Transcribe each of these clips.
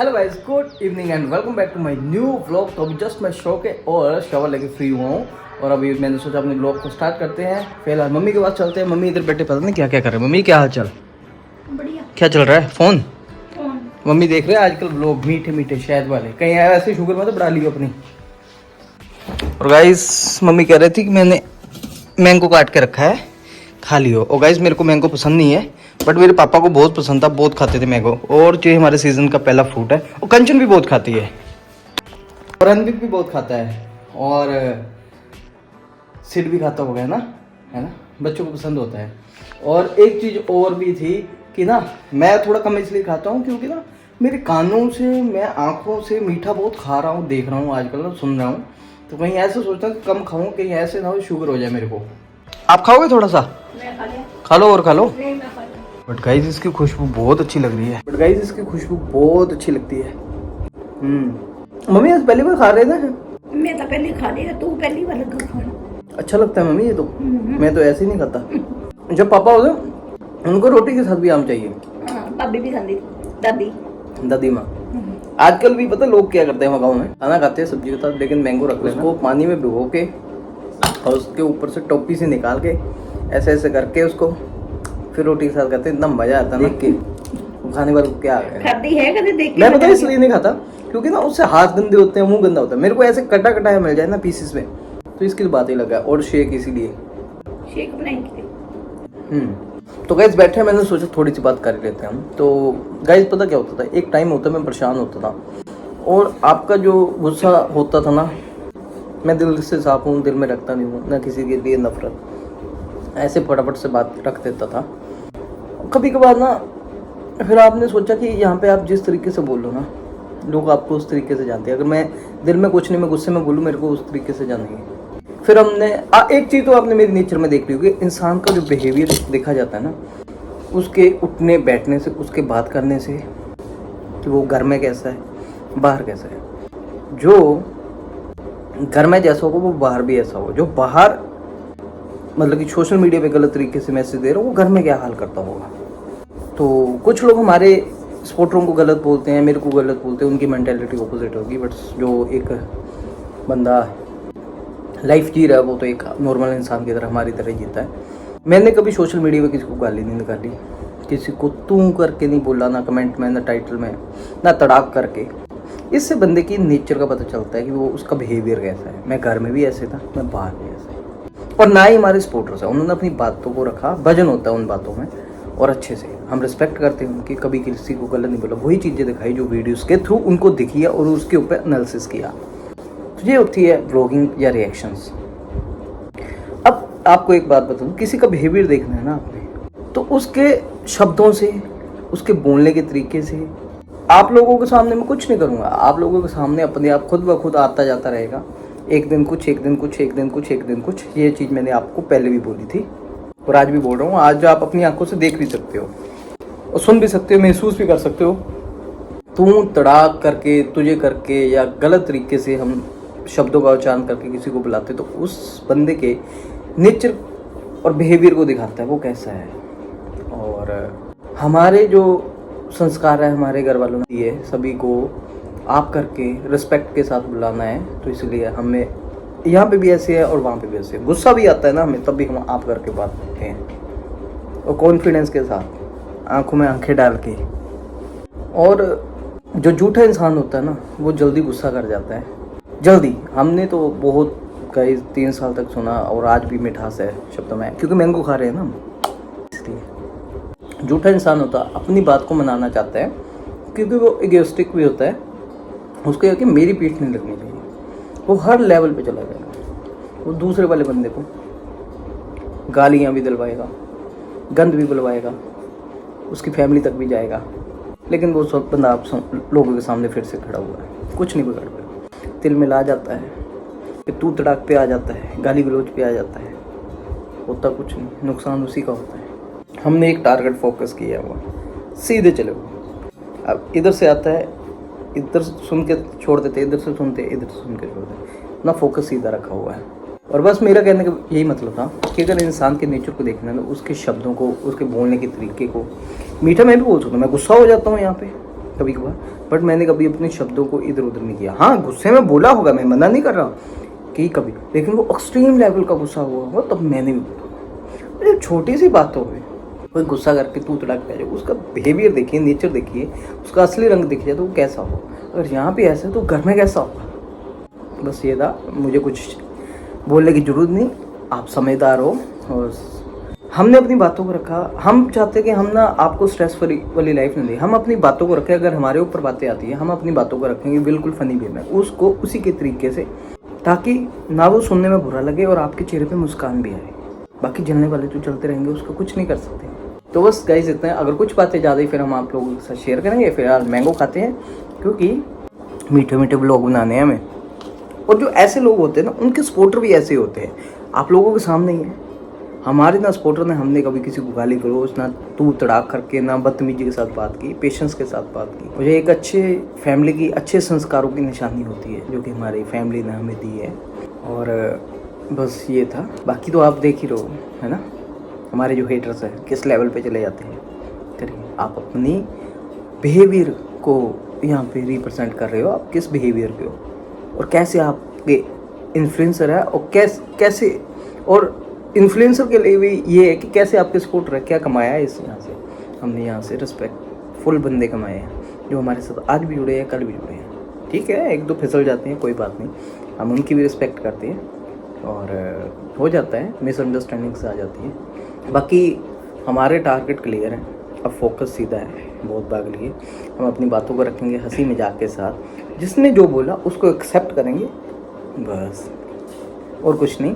Hello guys, good evening and welcome back to my new vlog. तो अभी just मैं show के और शॉवर लेके फ्री हुआ हूँ और अभी मैंने सोचा अपने व्लॉग को स्टार्ट करते हैं। फिलहाल मम्मी के पास चलते हैं। मम्मी इधर बैठे, पता नहीं क्या क्या कर रहे हैं। मम्मी क्या हाल चाल? बढ़िया। क्या चल रहा है? फोन फोन मम्मी देख रहे हैं आजकल व्लॉग, मीठे मीठे शहद वाले। कहीं आया ऐसे शुगर में तो बढ़ा लियो अपनी। और गाइस मम्मी कह रही थी कि मैंने मैंगो काट के रखा है, खा लियो। और गाइस मेरे को मैंगो पसंद नहीं है, बट मेरे पापा को बहुत पसंद था, बहुत खाते थे मैंगो। और जो हमारे सीजन का पहला फ्रूट है। और कंचन भी बहुत खाती है और अनबिक भी बहुत खाता है और सिड भी खाता होगा, है ना? बच्चों को पसंद होता है। और एक चीज़ और भी थी कि ना, मैं थोड़ा कम इसलिए खाता हूँ क्योंकि ना मेरे कानों से, मैं आँखों से मीठा बहुत खा रहा हूँ, देख रहा हूँ आजकल ना, सुन रहा हूँ। तो कहीं ऐसे सोचता हूँ कि कम खाऊँ, कहीं ऐसे ना हो शुगर हो जाए मेरे को। आप खाओगे थोड़ा सा? मैं खा लिया। खा लो और खा लो। नहीं, मैं खा लिया। बट गाइस इसकी खुशबू बहुत अच्छी लग रही है। मम्मी आज पहली बार खा रहे थे। मैं तो पहले खा लिया, तू पहली बार लगा खाना। अच्छा लगता है मम्मी ये तो। मैं तो ऐसे ही नहीं खाता। जब पापा होते उनको रोटी के साथ भी आम चाहिए। हाँ, भाभी भी खाती, दादी दादी माँ। आजकल भी पता लोग क्या करते हैं गाँव में, खाना खाते हैं सब्जी के साथ, लेकिन मैंगो रख लेते हैं, उसको पानी में भिगो के और उसके ऊपर से टोपी से निकाल के ऐसे ऐसे करके उसको फिर रोटी के साथ खाते हैं। इतना मजा आता है देख के। खाने वाले क्या आ गया। खाती है कभी देख के? मैं पता इसलिए नहीं खाता क्योंकि ना उससे हाथ गंदे होते हैं, मुंह गंदा होता है। मेरे को ऐसे कटा कटाया मिल जाए ना पीसेस में, तो इसकी बात ही लगा। और शेक इसीलिए शेक बनाएंगे। तो गाइस बैठे, मैंने सोचा थोड़ी सी बात कर लेते हैं हम। तो गाइस पता क्या होता था, एक टाइम होता मैं परेशान होता था और आपका जो गुस्सा होता था ना, मैं दिल से साफ हूँ, दिल में रखता नहीं हूँ ना किसी के लिए नफरत, ऐसे फटाफट से बात रख देता था। कभी कभार ना फिर आपने सोचा कि यहाँ पे आप जिस तरीके से बोलो ना, लोग आपको उस तरीके से जानते हैं। अगर मैं दिल में कुछ नहीं, मैं गुस्से में बोलूँ, मेरे को उस तरीके से जानेंगे। फिर हमने एक चीज़ तो आपने मेरी नेचर में देख ली होगी, इंसान का जो बिहेवियर देखा जाता है ना, उसके उठने बैठने से, उसके बात करने से, कि वो घर में कैसा है, बाहर कैसा है। जो घर में जैसा होगा वो बाहर भी ऐसा होगा। जो बाहर मतलब कि सोशल मीडिया पे गलत तरीके से मैसेज दे रहा हो, वो घर में क्या हाल करता होगा। तो कुछ लोग हमारे सपोर्टरों को गलत बोलते हैं, मेरे को गलत बोलते हैं, उनकी मेंटालिटी ऑपोजिट होगी। बट जो एक बंदा लाइफ जी रहा है वो तो एक नॉर्मल इंसान की तरह, हमारी तरह जीता है। मैंने कभी सोशल मीडिया पे किसी को गाली नहीं निकाली, किसी को तू करके नहीं बोला, ना कमेंट में, ना टाइटल में, ना तड़ाक करके। इससे बंदे की नेचर का पता चलता है कि वो उसका बिहेवियर कैसा है। मैं घर में भी ऐसे था, मैं बाहर भी ऐसे। और ना ही हमारे सपोर्टर्स हैं, उन्होंने अपनी बातों को रखा, वजन होता है उन बातों में, और अच्छे से हम रिस्पेक्ट करते हैं उनकी। कभी किसी को गलत नहीं बोला, वही चीज़ें दिखाई जो वीडियोस के थ्रू उनको दिखी है और उसके ऊपर एनालिसिस किया। तो ये होती है व्लॉगिंग या रिएक्शंस। अब आपको एक बात बताऊँ, किसी का बिहेवियर देखना है ना आपने, तो उसके शब्दों से, उसके बोलने के तरीके से, आप लोगों के सामने मैं कुछ नहीं करूँगा, आप लोगों के सामने अपने आप खुद ब खुद आता जाता रहेगा। एक दिन कुछ, एक दिन कुछ, एक दिन कुछ, एक दिन कुछ। ये चीज़ मैंने आपको पहले भी बोली थी और आज भी बोल रहा हूँ। आज आप अपनी आंखों से देख भी सकते हो और सुन भी सकते हो, महसूस भी कर सकते हो। तू तड़ाक करके, तुझे करके, या गलत तरीके से हम शब्दों का उच्चारण करके किसी को बुलाते, तो उस बंदे के नेचर और बिहेवियर को दिखाता है वो कैसा है। और हमारे जो संस्कार है हमारे घर वालों ने दिए, सभी को आप करके रिस्पेक्ट के साथ बुलाना है। तो इसलिए हमें यहाँ पे भी ऐसे है और वहाँ पे भी ऐसे है। गुस्सा भी आता है ना हमें, तब भी हम आप करके बात करते हैं और कॉन्फिडेंस के साथ, आंखों में आंखें डाल के। और जो झूठा इंसान होता है ना, वो जल्दी गुस्सा कर जाता है, जल्दी। हमने तो बहुत कई 3 साल तक सुना और आज भी मिठास है शब्दों में, क्योंकि मैंगो खा रहे हैं ना हम, इसलिए। झूठा इंसान होता है, अपनी बात को मनाना चाहता है, क्योंकि वो इगोइस्टिक भी होता है। उसको यह कि मेरी पीठ नहीं लगनी चाहिए। वो हर लेवल पे चला जाएगा। वो दूसरे वाले बंदे को गालियाँ भी दिलवाएगा, गंद भी बुलवाएगा, उसकी फैमिली तक भी जाएगा। लेकिन वो सब बंदा आप लोगों के सामने फिर से खड़ा हुआ है, कुछ नहीं बिगड़ गया। तिल में ला जाता है कि तू तड़ाक पे आ जाता है, गाली गलौज पे आ जाता है, होता कुछ नहीं, नुकसान उसी का होता है। हमने एक टारगेट फोकस किया हुआ, सीधे चले हुए। अब इधर से आता है, इधर सुन के छोड़ देते, इधर से सुनते, इधर से सुन के छोड़ देते, ना फोकस सीधा रखा हुआ है। और बस मेरा कहने का यही मतलब था कि अगर इंसान के नेचर को देखना है ना, उसके शब्दों को, उसके बोलने के तरीके को, मीठा मैं भी बोल सकता हूँ, मैं गुस्सा हो जाता हूँ यहाँ पे, कभी कभार, बट मैंने कभी अपने शब्दों को इधर उधर नहीं किया। हाँ, गुस्से में बोला होगा, मैं मना नहीं कर रहा कि कभी, लेकिन वो एक्सट्रीम लेवल का गुस्सा हुआ होगा तब मैंने भी बोला। अरे छोटी सी बात तो है, कोई गुस्सा करके तू तड़ाक पे आ जाए, उसका बिहेवियर देखिए, नेचर देखिए, उसका असली रंग दिख जाए तो वो कैसा हो। अगर यहाँ पे ऐसा है तो घर में कैसा होगा। बस ये था, मुझे कुछ बोलने की जरूरत नहीं, आप समझदार हो। और हमने अपनी बातों को रखा। हम चाहते कि हम ना आपको स्ट्रेस फ्री वाली लाइफ नहीं दें, हम अपनी बातों को रखें। अगर हमारे ऊपर बातें आती है, हम अपनी बातों को रखेंगे बिल्कुल फनी वे में, उसको उसी के तरीके से, ताकि ना वो सुनने में बुरा लगे और आपके चेहरे पे मुस्कान भी आए। बाकी जलने वाले तो चलते रहेंगे, उसको कुछ नहीं कर सकते। तो बस गाइस इतना है। अगर कुछ बातें ज़्यादा ही फिर हम आप लोगों के साथ शेयर करेंगे। फिलहाल मैंगो खाते हैं, क्योंकि मीठे मीठे ब्लॉग बनाने हैं हमें। और जो ऐसे लोग होते हैं ना, उनके सपोर्टर भी ऐसे होते हैं, आप लोगों के सामने ही है। हमारे ना सपोर्टर ने, हमने कभी किसी को गाली गलौज ना तू तड़ाक करके, ना बदतमीजी के साथ बात की, पेशेंस के साथ बात की। मुझे एक अच्छे फैमिली की, अच्छे संस्कारों की निशानी होती है जो कि हमारी फैमिली ने हमें दी है। और बस ये था, बाकी तो आप देख ही रहो, है ना, हमारे जो हेटर्स हैं किस लेवल पे चले जाते हैं। करिए, आप अपनी बिहेवियर को यहाँ पे रिप्रेजेंट कर रहे हो, आप किस बिहेवियर पे हो और कैसे आपके इन्फ्लुएंसर है, और कैसे और इन्फ्लुएंसर के लिए भी ये है कि कैसे आपके सपोर्टर है, क्या कमाया है इस यहाँ से। हमने यहाँ से रिस्पेक्टफुल बंदे कमाए हैं जो हमारे साथ आज भी जुड़े हैं, कल भी जुड़े हैं। ठीक है, एक दो फिसल जाते हैं, कोई बात नहीं, हम उनकी भी रिस्पेक्ट करते हैं और हो जाता है, मिसअंडरस्टैंडिंग्स आ जाती है। बाकी हमारे टारगेट क्लियर हैं, अब फोकस सीधा है, बहुत भाग लिए। हम अपनी बातों को रखेंगे हंसी मजाक के साथ, जिसने जो बोला उसको एक्सेप्ट करेंगे, बस और कुछ नहीं।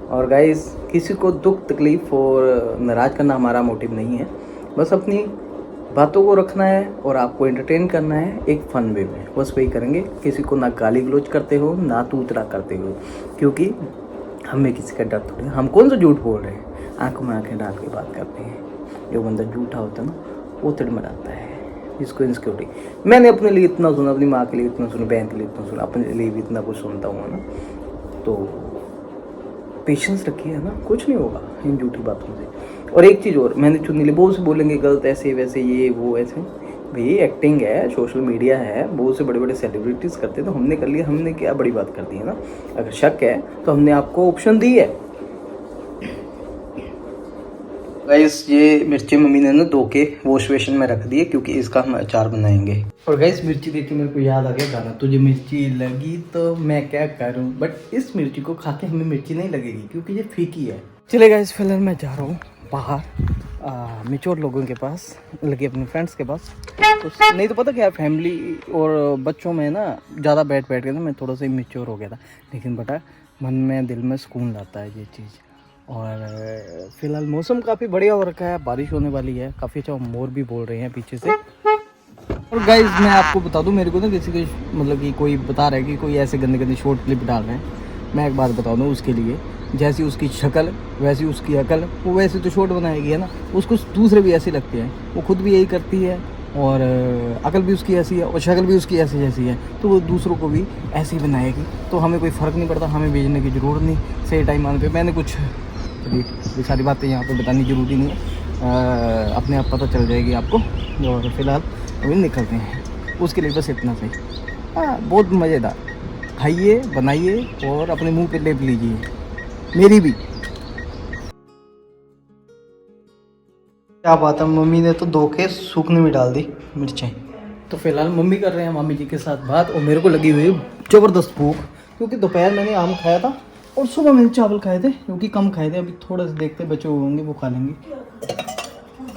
और गाइस, किसी को दुख तकलीफ़ और नाराज़ करना हमारा मोटिव नहीं है, बस अपनी बातों को रखना है और आपको एंटरटेन करना है एक फ़न वे में, बस वही करेंगे। किसी को ना गाली गलौज करते हो, ना तू तड़ा करते हो, क्योंकि हमें किसी का डर थोड़ी। हम कौन सा झूठ बोल रहे हैं, आंखों में आंखें डाल के बात करते हैं। जो बंदा झूठा होता है ना, वो तड़मड़ाता है, जिसको इनसिक्योरिटी। मैंने अपने लिए इतना सुना, अपनी माँ के लिए इतना सुना, बहन के लिए इतना सुना, अपने लिए भी इतना कुछ सुनता हूँ ना, तो पेशेंस रखिए, है ना, कुछ नहीं होगा इन झूठी बातों से। और एक चीज़ और, मैंने चुनी ली, बहुत से बोलेंगे गलत, ऐसे वैसे, ये वो ऐसे। भाई एक्टिंग है, सोशल मीडिया है, बहुत से बड़े बड़े सेलिब्रिटीज़ करते हैं, तो हमने कर लिया, हमने क्या बड़ी बात कर दी है ना। अगर शक है तो हमने आपको ऑप्शन दी है। गाइस, ये मिर्ची मम्मी ने ना धो के वॉश बेसिन में रख दी है, क्योंकि इसका हम अचार बनाएंगे। और गाइस, मिर्ची देख के मेरे को याद आ गया गाना, तुझे मिर्ची लगी तो मैं क्या करूं। बट इस मिर्ची को खा के हमें मिर्ची नहीं लगेगी, क्योंकि ये फीकी है। चले गाइस, फिलहाल मैं जा रहा हूँ बाहर मेच्योर लोगों के पास, लगे अपने फ्रेंड्स के पास। तो नहीं तो पता क्या, फैमिली और बच्चों में ना ज़्यादा बैठ के ना मैं थोड़ा सा इमेच्योर हो गया था, लेकिन बेटा मन में, दिल में सुकून लाता है ये चीज़। और फिलहाल मौसम काफ़ी बढ़िया हो रखा है, बारिश होने वाली है, काफ़ी अच्छा, मोर भी बोल रहे हैं पीछे से। और गाइज, मैं आपको बता दूं, मेरे को ना किसी के मतलब कि कोई बता रहा है कि कोई ऐसे गंदे गंदे शॉर्ट क्लिप डाल रहे हैं। मैं एक बात बता दूं, उसके लिए जैसी उसकी शक्ल वैसी उसकी अकल, वो वैसे तो शॉर्ट बनाएगी, है ना। उसको दूसरे भी ऐसे लगते हैं, वो खुद भी यही करती है, और अकल भी उसकी ऐसी है और शक्ल भी उसकी ऐसी जैसी है, तो वो दूसरों को भी ऐसे ही बनाएगी। तो हमें कोई फ़र्क नहीं पड़ता, हमें भेजने की ज़रूरत नहीं। सही टाइम आने पे मैंने कुछ, ये सारी बातें यहाँ पे बतानी ज़रूरी नहीं है, अपने आप पता चल जाएगी आपको। और फिलहाल अभी निकलते हैं, उसके लिए बस इतना सही। हाँ, बहुत मज़ेदार, खाइए, बनाइए और अपने मुंह पे लेप लीजिए, मेरी भी। क्या बात है, मम्मी ने तो धो के सूखने में डाल दी मिर्चें। तो फिलहाल मम्मी कर रहे हैं मामी जी के साथ बात, और मेरे को लगी हुई ज़बरदस्त भूख, क्योंकि दोपहर मैंने आम खाया था और सुबह मैंने चावल खाए थे, क्योंकि कम खाए थे। अभी थोड़ा सा देखते बचे हुए होंगे, वो खा लेंगे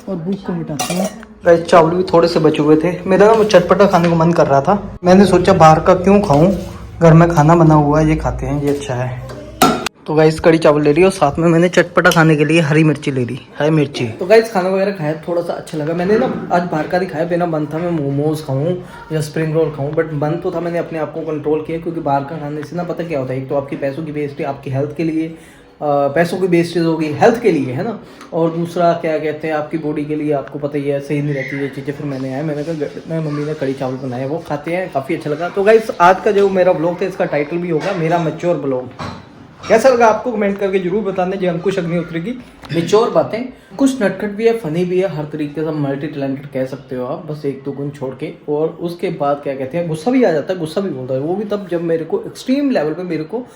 और भूख को मिटाते हैं। गाइस, चावल भी थोड़े से बचे हुए थे, मेरा ना चटपटा खाने को मन कर रहा था। मैंने सोचा बाहर का क्यों खाऊं, घर में खाना बना हुआ है, ये खाते हैं, ये अच्छा है। तो गाइस, कड़ी चावल ले रही और साथ में मैंने चटपटा खाने के लिए हरी मिर्ची ले ली, हरी मिर्ची। तो गाइस, खाना वगैरह खाया, थोड़ा सा अच्छा लगा। मैंने ना आज बाहर का नहीं खाया, बिना मन था मैं मोमोज खाऊं या स्प्रिंग रोल खाऊं, बट मन तो था, मैंने अपने आप को कंट्रोल किया, क्योंकि बाहर का खाने से ना पता क्या होता है, एक तो आपकी पैसों की वेस्टेज, आपकी हेल्थ के लिए पैसों की वेस्टेज होगी, हेल्थ के लिए, है ना, और दूसरा क्या कहते हैं, आपकी बॉडी के लिए, आपको पता ही है, सही नहीं रहती ये चीज़ें। फिर मैंने आया, मैंने कहा मम्मी ने कड़ी चावल बनाए, वो खाते हैं, काफ़ी अच्छा लगा। तो गाइस, आज का जो मेरा ब्लॉग था, इसका टाइटल भी होगा मेरा मैच्योर ब्लॉग। कैसा लगा आपको कमेंट करके जरूर बताना जी अंकुश अग्निहोत्री की मेच्योर बातें। कुछ नटखट भी है, फनी भी है, हर तरीके से मल्टी टैलेंटेड कह सकते हो आप, बस एक दो गुण छोड़ के। और उसके बाद क्या कहते हैं, गुस्सा भी आ जाता है, गुस्सा भी बोलता है, वो भी तब जब मेरे को एक्सट्रीम लेवल पे मेरे को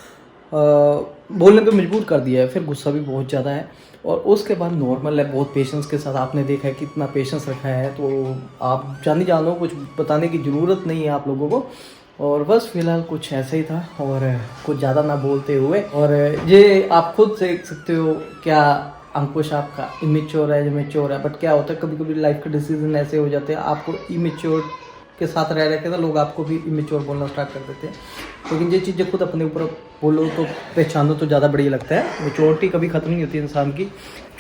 बोलने पे मजबूर कर दिया है, फिर गुस्सा भी बहुत ज़्यादा है। और उसके बाद नॉर्मल है, बहुत पेशेंस के साथ। आपने देखा है कितना पेशेंस रखा है, तो आप जानो कुछ बताने की ज़रूरत नहीं है आप लोगों को। और बस फिलहाल कुछ ऐसा ही था, और कुछ ज़्यादा ना बोलते हुए। और ये आप खुद देख सकते हो क्या अंकुश आपका इमेच्योर है, मेच्योर है। बट क्या होता है, कभी कभी लाइफ के डिसीजन ऐसे हो जाते हैं, आपको इमेच्योर के साथ रह के ना लोग आपको भी इमेच्योर बोलना स्टार्ट कर देते हैं। लेकिन ये चीज़ें खुद अपने ऊपर बोलो तो पहचानो तो ज़्यादा बढ़िया लगता है। मेच्योरिटी कभी ख़त्म नहीं होती इंसान की,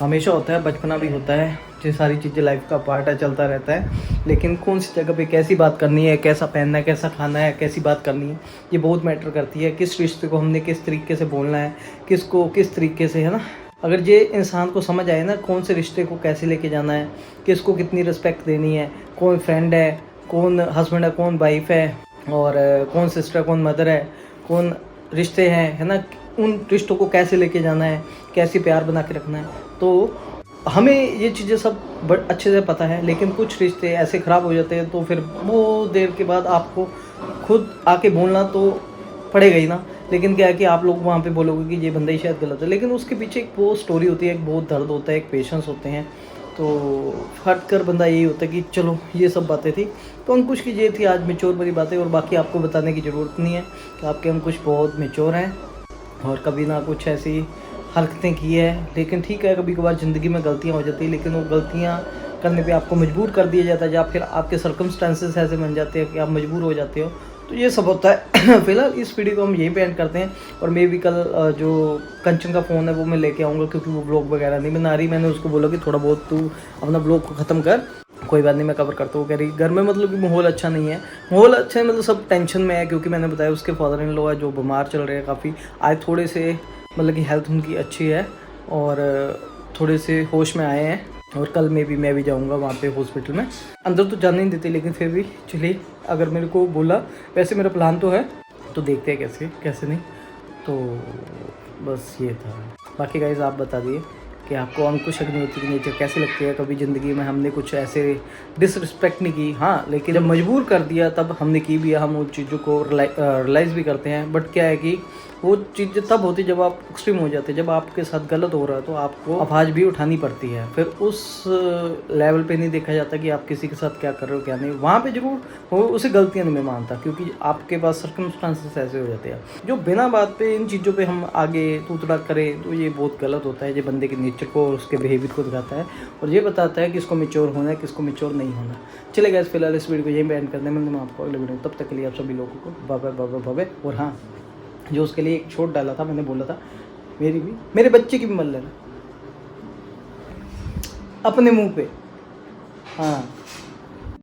हमेशा होता है, बचपना भी होता है, ये सारी चीज़ें लाइफ का पार्ट है, चलता रहता है। लेकिन कौन सी जगह पे कैसी बात करनी है, कैसा पहनना है, कैसा खाना है, कैसी बात करनी है, ये बहुत मैटर करती है। किस रिश्ते को हमने किस तरीके से बोलना है, किसको किस तरीके से, है ना। अगर ये इंसान को समझ आए ना, कौन से रिश्ते को कैसे लेके जाना है, किसको कितनी रिस्पेक्ट देनी है, कौन फ्रेंड है, कौन हस्बैंड है, कौन वाइफ है, और कौन सिस्टर, कौन मदर है, कौन रिश्ते हैं, है ना, उन रिश्तों को कैसे लेके जाना है, कैसे प्यार बना के रखना है, तो हमें ये चीज़ें सब अच्छे से पता है। लेकिन कुछ रिश्ते ऐसे ख़राब हो जाते हैं, तो फिर वो देर के बाद आपको खुद आके बोलना तो पड़ेगा ही ना। लेकिन क्या है कि आप लोग वहाँ पे बोलोगे कि ये बंदा ही शायद गलत है, लेकिन उसके पीछे एक वो स्टोरी होती है, एक बहुत दर्द होता है, एक पेशेंस होते हैं। तो हट कर बंदा यही होता है कि चलो ये सब बातें थी। तो अंकुश की ये थी आज मेच्योर वाली बातें, और बाकी आपको बताने की ज़रूरत नहीं है कि आपके अंकुश बहुत मेच्योर हैं और कभी ना कुछ ऐसी हरकतें की है। लेकिन ठीक है, कभी कभार ज़िंदगी में गलतियाँ हो जाती हैं, लेकिन वो गलतियाँ करने पे आपको मजबूर कर दिया जाता है, या फिर आपके सर्कमस्टांसेस ऐसे बन जाते हैं कि आप मजबूर हो जाते हो। तो ये सब होता है। फिलहाल इस वीडियो को हम यहीं पे एंड करते हैं, और मैं भी कल जो कंचन का फ़ोन है वो मैं लेके आऊँगा, क्योंकि वो ब्लॉग वगैरह नहीं बना रही। मैंने उसको बोला कि थोड़ा बहुत तू अपना ब्लॉग को ख़त्म कर, कोई बात नहीं मैं कवर करता हूँ। कह रही घर में मतलब कि माहौल अच्छा नहीं है, माहौल अच्छा है मतलब सब टेंशन में है, क्योंकि मैंने बताया उसके फादर इन लॉ है जो बीमार चल रहे हैं काफ़ी। आज थोड़े से मतलब कि हेल्थ उनकी अच्छी है, और थोड़े से होश में आए हैं। और कल मैं भी जाऊंगा वहाँ पे हॉस्पिटल में। अंदर तो जाने नहीं देते, लेकिन फिर भी चलिए, अगर मेरे को बोला, वैसे मेरा प्लान तो है, तो देखते हैं कैसे नहीं। तो बस ये था। बाकी गाइस आप बता दिए कि आपको अंकुश अग्निहोत्री की नेचर कैसी लगती है। कभी ज़िंदगी में हमने कुछ ऐसे डिसरिस्पेक्ट नहीं की, हाँ, लेकिन जब मजबूर कर दिया तब हमने की भी है। हम उन चीज़ों को रियलाइज़ भी करते हैं। बट क्या है कि वो चीज़ तब होती है जब आप एक्सट्रीम हो जाते हैं, जब आपके साथ गलत हो रहा है तो आपको आवाज़ भी उठानी पड़ती है। फिर उस लेवल पे नहीं देखा जाता कि आप किसी के साथ क्या कर रहे हो क्या नहीं। वहाँ पे जरूर हो, उसे गलतियाँ नहीं मैं मानता, क्योंकि आपके पास सर्कमस्टांसेस ऐसे हो जाते हैं जो बिना बात पे इन चीज़ों पे हम आगे तूतड़ा करें, तो ये बहुत गलत होता है। ये बंदे के नेचर को और उसके बिहेवियर को दिखाता है, और ये बताता है किसको मेच्योर होना है, किसको मेच्योर नहीं होना। चलेगा, इस फिलहाल इस वीडियो को यहीं पे एंड करने में आपको अगले वीडियो। तब तक के लिए आप सभी लोगों को बाय। और हाँ, जो उसके लिए एक छोट डाला था, मैंने बोला था मेरे बच्चे की भी मल लेना अपने मुंह पे, हाँ।